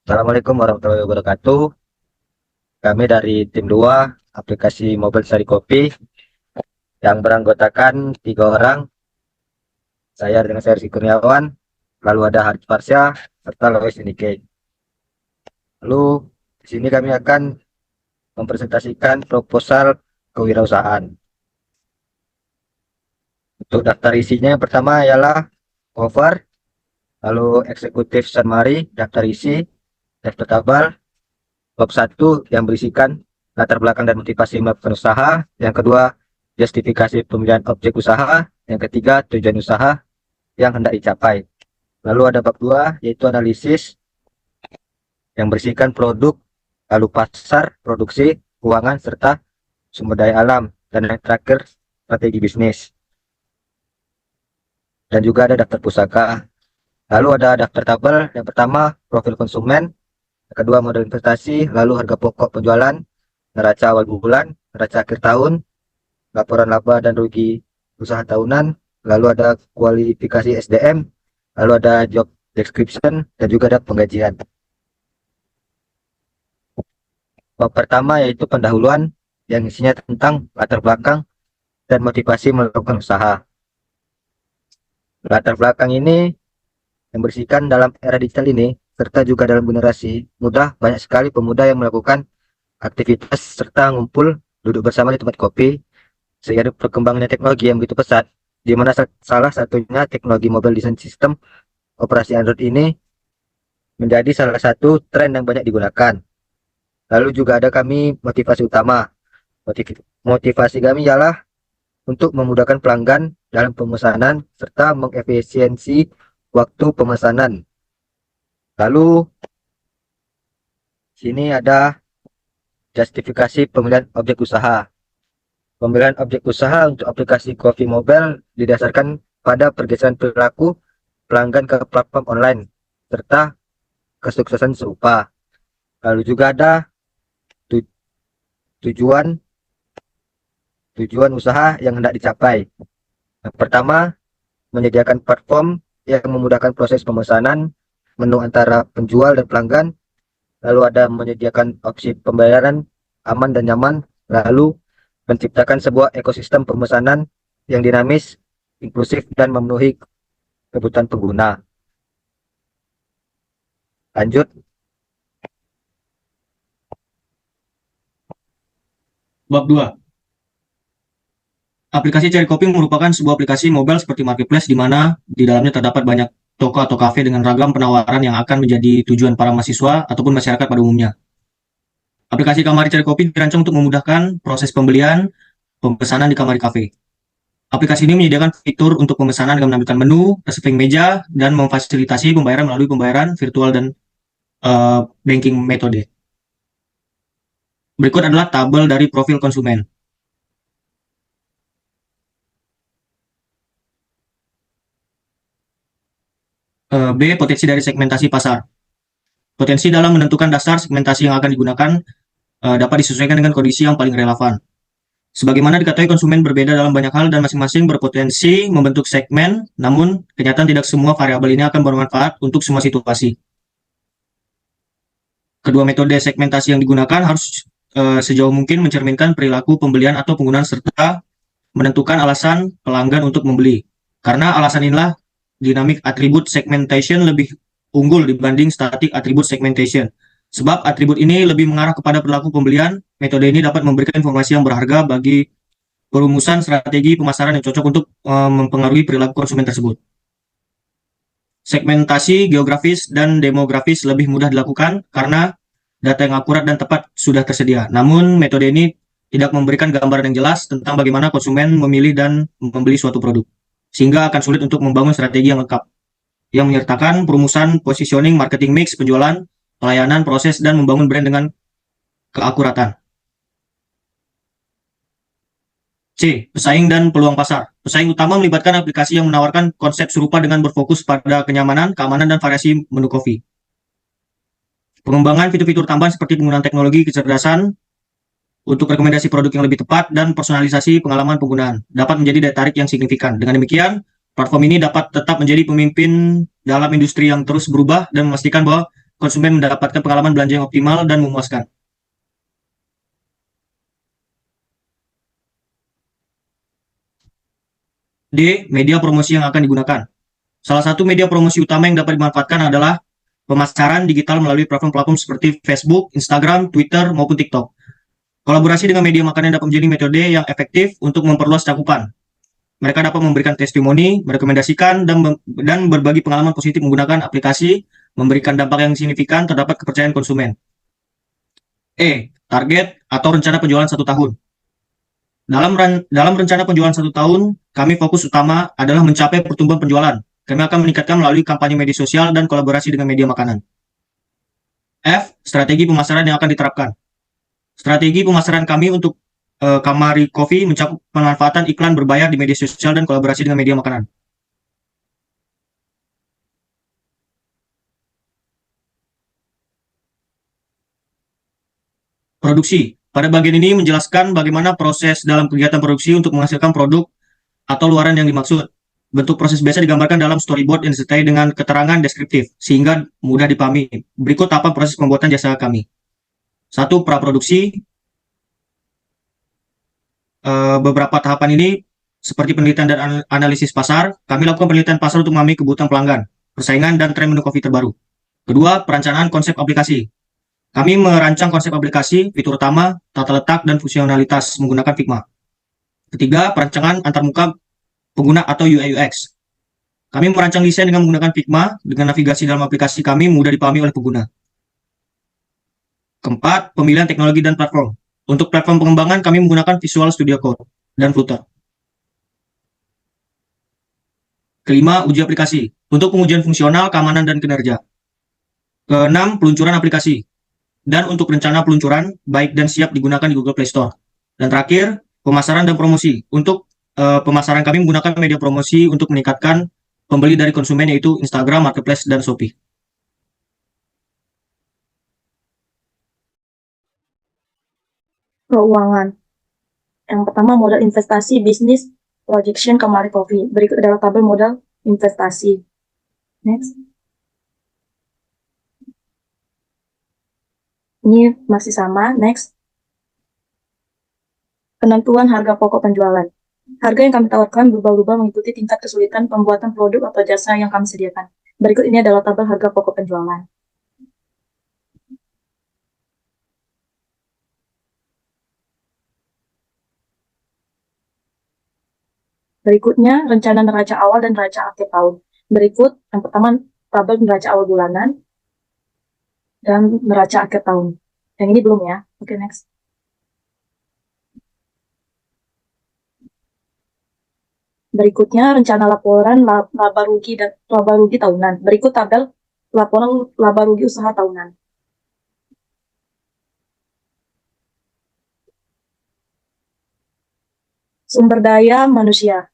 Assalamualaikum warahmatullahi wabarakatuh. Kami dari tim 2 aplikasi Mobile Sari Kopi yang beranggotakan 3 orang. Saya dengan saya Rizky Kurniawan, lalu ada Haris Farsya, serta Lois Nike. Lalu di sini kami akan mempresentasikan proposal kewirausahaan. Untuk daftar isinya yang pertama ialah cover, lalu eksekutif summary, daftar isi, daftar tabel, bab 1 yang berisikan latar belakang dan motivasi melakukan usaha, yang kedua justifikasi pemilihan objek usaha, yang ketiga tujuan usaha yang hendak dicapai. Lalu ada bab 2 yaitu analisis yang berisikan produk, lalu pasar, produksi, keuangan, serta sumber daya alam, dan yang terakhir strategi bisnis. Dan juga ada daftar pusaka. Lalu ada daftar tabel, yang pertama profil konsumen, yang kedua model investasi, lalu harga pokok penjualan, neraca awal bulan, neraca akhir tahun, laporan laba dan rugi usaha tahunan, lalu ada kualifikasi SDM, lalu ada job description, dan juga ada penggajian. Bab pertama yaitu pendahuluan yang isinya tentang latar belakang dan motivasi melakukan usaha. Latar belakang ini yang berisikan dalam era digital ini, serta juga dalam generasi muda, banyak sekali pemuda yang melakukan aktivitas serta ngumpul duduk bersama di tempat kopi, sehingga perkembangannya teknologi yang begitu pesat, di mana salah satunya teknologi mobile design system operasi Android ini menjadi salah satu tren yang banyak digunakan. Lalu juga ada kami motivasi utama. Motivasi kami ialah untuk memudahkan pelanggan dalam pemesanan serta mengefisiensi waktu pemesanan. Lalu sini ada justifikasi pemilihan objek usaha. Pemilihan objek usaha untuk aplikasi Coffee Mobile didasarkan pada pergeseran perilaku pelanggan ke platform online serta kesuksesan serupa. Lalu juga ada tujuan usaha yang hendak dicapai. Yang pertama, menyediakan platform yang memudahkan proses pemesanan menu antara penjual dan pelanggan. Lalu ada menyediakan opsi pembayaran aman dan nyaman. Lalu menciptakan sebuah ekosistem pemesanan yang dinamis, inklusif, dan memenuhi kebutuhan pengguna. Lanjut. Bab 2. Aplikasi Cherry Kopi merupakan sebuah aplikasi mobile seperti marketplace di mana di dalamnya terdapat banyak toko atau kafe dengan ragam penawaran yang akan menjadi tujuan para mahasiswa ataupun masyarakat pada umumnya. Aplikasi Kamari Cherry Kopi dirancang untuk memudahkan proses pembelian pemesanan di Kamari Cafe. Aplikasi ini menyediakan fitur untuk pemesanan dengan menampilkan menu, reserving meja, dan memfasilitasi pembayaran melalui pembayaran virtual dan banking metode. Berikut adalah tabel dari profil konsumen. B. Potensi dari segmentasi pasar. Potensi dalam menentukan dasar segmentasi yang akan digunakan dapat disesuaikan dengan kondisi yang paling relevan. Sebagaimana diketahui konsumen berbeda dalam banyak hal dan masing-masing berpotensi membentuk segmen, namun kenyataan tidak semua variabel ini akan bermanfaat untuk semua situasi. Kedua metode segmentasi yang digunakan harus sejauh mungkin mencerminkan perilaku pembelian atau penggunaan serta menentukan alasan pelanggan untuk membeli. Karena alasan inilah dynamic attribute segmentation lebih unggul dibanding static attribute segmentation. Sebab atribut ini lebih mengarah kepada perilaku pembelian, metode ini dapat memberikan informasi yang berharga bagi perumusan strategi pemasaran yang cocok untuk mempengaruhi perilaku konsumen tersebut. Segmentasi geografis dan demografis lebih mudah dilakukan karena data yang akurat dan tepat sudah tersedia. Namun metode ini tidak memberikan gambaran yang jelas tentang bagaimana konsumen memilih dan membeli suatu produk, sehingga akan sulit untuk membangun strategi yang lengkap, yang menyertakan perumusan, positioning, marketing mix, penjualan, pelayanan, proses, dan membangun brand dengan keakuratan. C. Pesaing dan peluang pasar. Pesaing utama melibatkan aplikasi yang menawarkan konsep serupa dengan berfokus pada kenyamanan, keamanan, dan variasi menu kopi. Pengembangan fitur-fitur tambahan seperti penggunaan teknologi kecerdasan untuk rekomendasi produk yang lebih tepat dan personalisasi pengalaman penggunaan dapat menjadi daya tarik yang signifikan. Dengan demikian, platform ini dapat tetap menjadi pemimpin dalam industri yang terus berubah dan memastikan bahwa konsumen mendapatkan pengalaman belanja yang optimal dan memuaskan. D. Media promosi yang akan digunakan. Salah satu media promosi utama yang dapat dimanfaatkan adalah pemasaran digital melalui platform-platform seperti Facebook, Instagram, Twitter, maupun TikTok. Kolaborasi dengan media makanan dapat menjadi metode yang efektif untuk memperluas cakupan. Mereka dapat memberikan testimoni, merekomendasikan, dan berbagi pengalaman positif menggunakan aplikasi, memberikan dampak yang signifikan terdapat kepercayaan konsumen. E. Target atau rencana penjualan 1 tahun. Dalam rencana penjualan 1 tahun, kami fokus utama adalah mencapai pertumbuhan penjualan. Kami akan meningkatkan melalui kampanye media sosial dan kolaborasi dengan media makanan. F. Strategi pemasaran yang akan diterapkan. Strategi pemasaran kami untuk Kamari Coffee mencakup pemanfaatan iklan berbayar di media sosial dan kolaborasi dengan media makanan. Produksi. Pada bagian ini menjelaskan bagaimana proses dalam kegiatan produksi untuk menghasilkan produk atau luaran yang dimaksud. Bentuk proses biasa digambarkan dalam storyboard yang disertai dengan keterangan deskriptif, sehingga mudah dipahami. Berikut tahapan proses pembuatan jasa kami. 1. Praproduksi. Beberapa tahapan ini seperti penelitian dan analisis pasar. Kami lakukan penelitian pasar untuk memahami kebutuhan pelanggan, persaingan, dan tren menu kopi terbaru. Kedua, perencanaan konsep aplikasi. Kami merancang konsep aplikasi, fitur utama, tata letak, dan fungsionalitas menggunakan Figma. Ketiga, perancangan antarmuka pengguna atau UI UX. Kami merancang desain dengan menggunakan Figma, dengan navigasi dalam aplikasi kami mudah dipahami oleh pengguna. Keempat, pemilihan teknologi dan platform. Untuk platform pengembangan, kami menggunakan Visual Studio Code dan Flutter. Kelima, uji aplikasi. Untuk pengujian fungsional, keamanan, dan kinerja. Keenam, peluncuran aplikasi. Dan untuk rencana peluncuran, baik dan siap digunakan di Google Play Store. Dan terakhir, pemasaran dan promosi. Untuk pemasaran kami menggunakan media promosi untuk meningkatkan pembeli dari konsumen, yaitu Instagram, Marketplace, dan Shopee. Keuangan. Yang pertama, modal investasi bisnis projection Kamari Coffee. Berikut adalah tabel modal investasi. Next. Ini masih sama. Next. Penentuan harga pokok penjualan. Harga yang kami tawarkan berubah-ubah mengikuti tingkat kesulitan pembuatan produk atau jasa yang kami sediakan. Berikut ini adalah tabel harga pokok penjualan. Berikutnya, rencana neraca awal dan neraca akhir tahun. Berikut, yang pertama, tabel neraca awal bulanan dan neraca akhir tahun. Yang ini belum ya. Oke, next. Berikutnya, rencana laporan laba rugi dan laba rugi tahunan. Berikut tabel laporan laba rugi usaha tahunan. Sumber daya manusia.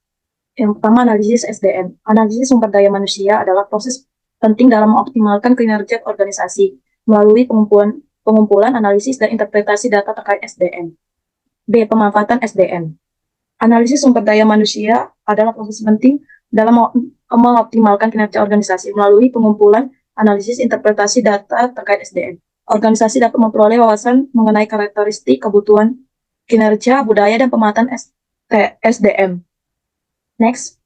Yang pertama, analisis SDM. Analisis sumber daya manusia adalah proses penting dalam mengoptimalkan kinerja organisasi melalui pengumpulan, analisis, dan interpretasi data terkait SDM. B. Pemanfaatan SDM. Analisis sumber daya manusia adalah proses penting dalam mengoptimalkan kinerja organisasi melalui pengumpulan, analisis, interpretasi data terkait SDM. Organisasi dapat memperoleh wawasan mengenai karakteristik, kebutuhan, kinerja, budaya, dan pemanfaatan SDM. Next.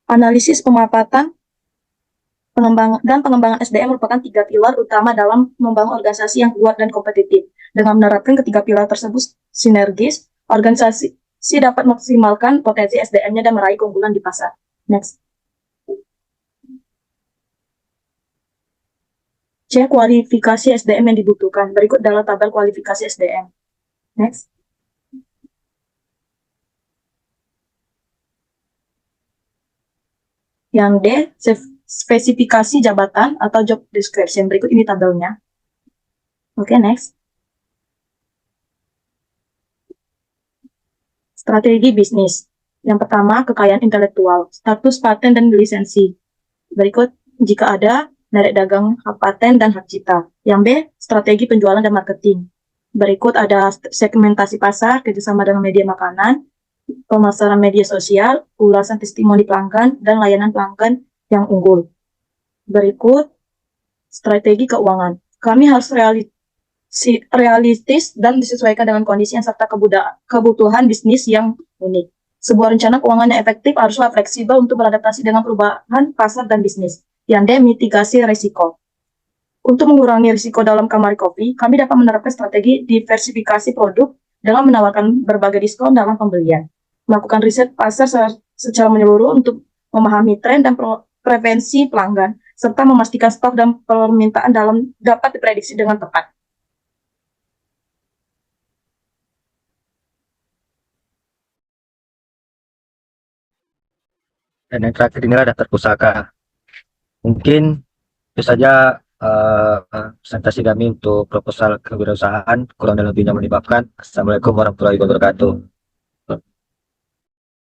Analisis pemanfaatan pengembangan SDM merupakan 3 pilar utama dalam membangun organisasi yang kuat dan kompetitif. Dengan menerapkan ketiga pilar tersebut sinergis, organisasi dapat maksimalkan potensi SDM-nya dan meraih keunggulan di pasar. Next. C. Kualifikasi SDM yang dibutuhkan. Berikut adalah tabel kualifikasi SDM. Next. Yang D, spesifikasi jabatan atau job description. Berikut ini tabelnya. Oke, next. Strategi bisnis. Yang pertama, kekayaan intelektual, status paten dan lisensi. Berikut, jika ada, merek dagang, hak paten, dan hak cipta. Yang B, strategi penjualan dan marketing. Berikut ada segmentasi pasar, kerjasama dengan media makanan, pemasaran media sosial, ulasan testimoni pelanggan, dan layanan pelanggan yang unggul. Berikut, strategi keuangan. Kami harus realistis dan disesuaikan dengan kondisi yang serta kebutuhan bisnis yang unik. Sebuah rencana keuangan yang efektif haruslah fleksibel untuk beradaptasi dengan perubahan pasar dan bisnis. Yang D, mitigasi risiko. Untuk mengurangi risiko dalam kamar kopi, kami dapat menerapkan strategi diversifikasi produk dengan menawarkan berbagai diskon dalam pembelian. Melakukan riset pasar secara menyeluruh untuk memahami tren dan preferensi pelanggan, serta memastikan stok dan permintaan dapat diprediksi dengan tepat. Dan yang terakhir inilah daftar pusaka. Mungkin itu saja presentasi kami untuk proposal kewirausahaan. Kurang dan lebihnya mohon dimaafkan. Assalamualaikum warahmatullahi wabarakatuh.